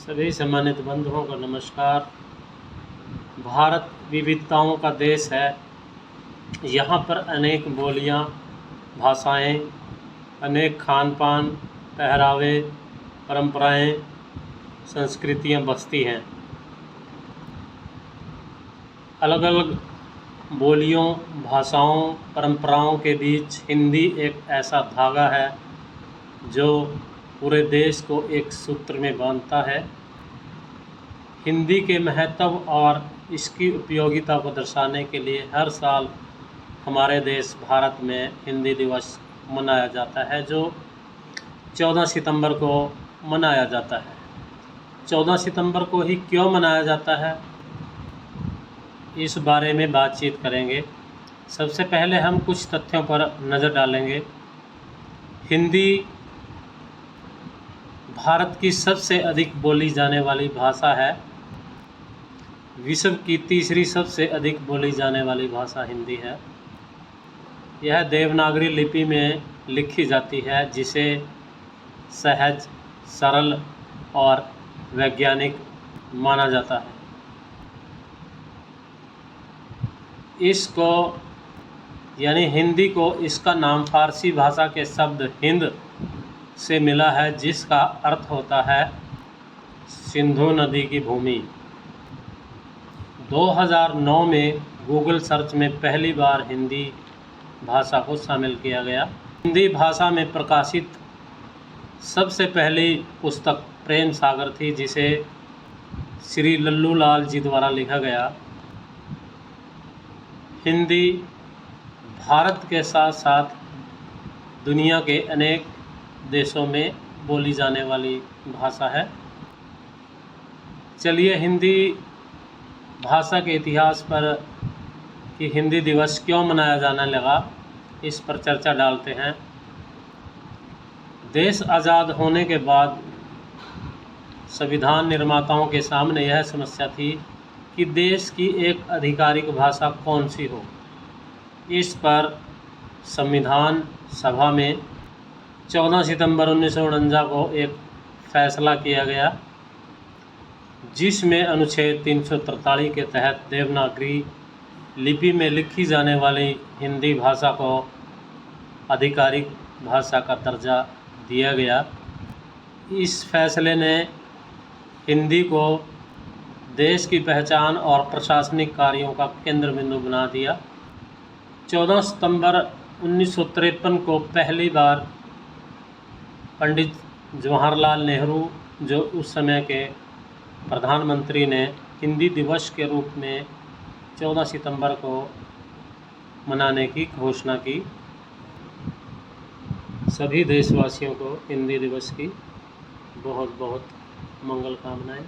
सभी सम्मानित बंधुओं को नमस्कार। भारत विविधताओं का देश है। यहाँ पर अनेक बोलियाँ, भाषाएं, अनेक खान पान, पहरावे, परंपराएं, संस्कृतियाँ बसती हैं। अलग अलग बोलियों, भाषाओं, परंपराओं के बीच हिंदी एक ऐसा धागा है जो पूरे देश को एक सूत्र में बांधता है। हिंदी के महत्व और इसकी उपयोगिता को दर्शाने के लिए हर साल हमारे देश भारत में हिंदी दिवस मनाया जाता है, जो 14 सितंबर को मनाया जाता है। 14 सितंबर को ही क्यों मनाया जाता है, इस बारे में बातचीत करेंगे। सबसे पहले हम कुछ तथ्यों पर नज़र डालेंगे। हिंदी भारत की सबसे अधिक बोली जाने वाली भाषा है। विश्व की तीसरी सबसे अधिक बोली जाने वाली भाषा हिंदी है। यह देवनागरी लिपि में लिखी जाती है, जिसे सहज, सरल और वैज्ञानिक माना जाता है। इसको यानी हिंदी को इसका नाम फारसी भाषा के शब्द हिंद से मिला है, जिसका अर्थ होता है सिंधु नदी की भूमि। 2009 में गूगल सर्च में पहली बार हिंदी भाषा को शामिल किया गया। हिंदी भाषा में प्रकाशित सबसे पहली पुस्तक प्रेम सागर थी, जिसे श्री लल्लू लाल जी द्वारा लिखा गया। हिंदी भारत के साथ साथ दुनिया के अनेक देशों में बोली जाने वाली भाषा है। चलिए हिंदी भाषा के इतिहास पर कि हिंदी दिवस क्यों मनाया जाने लगा, इस पर चर्चा डालते हैं। देश आज़ाद होने के बाद संविधान निर्माताओं के सामने यह समस्या थी कि देश की एक आधिकारिक भाषा कौन सी हो। इस पर संविधान सभा में 14 सितंबर 1949 को एक फैसला किया गया, जिसमें अनुच्छेद 343 के तहत देवनागरी लिपि में लिखी जाने वाली हिंदी भाषा को आधिकारिक भाषा का दर्जा दिया गया। इस फैसले ने हिंदी को देश की पहचान और प्रशासनिक कार्यों का केंद्र बिंदु बना दिया। 14 सितंबर 1953 को पहली बार पंडित जवाहरलाल नेहरू, जो उस समय के प्रधानमंत्री, ने हिंदी दिवस के रूप में 14 सितंबर को मनाने की घोषणा की। सभी देशवासियों को हिंदी दिवस की बहुत बहुत मंगल कामनाएं।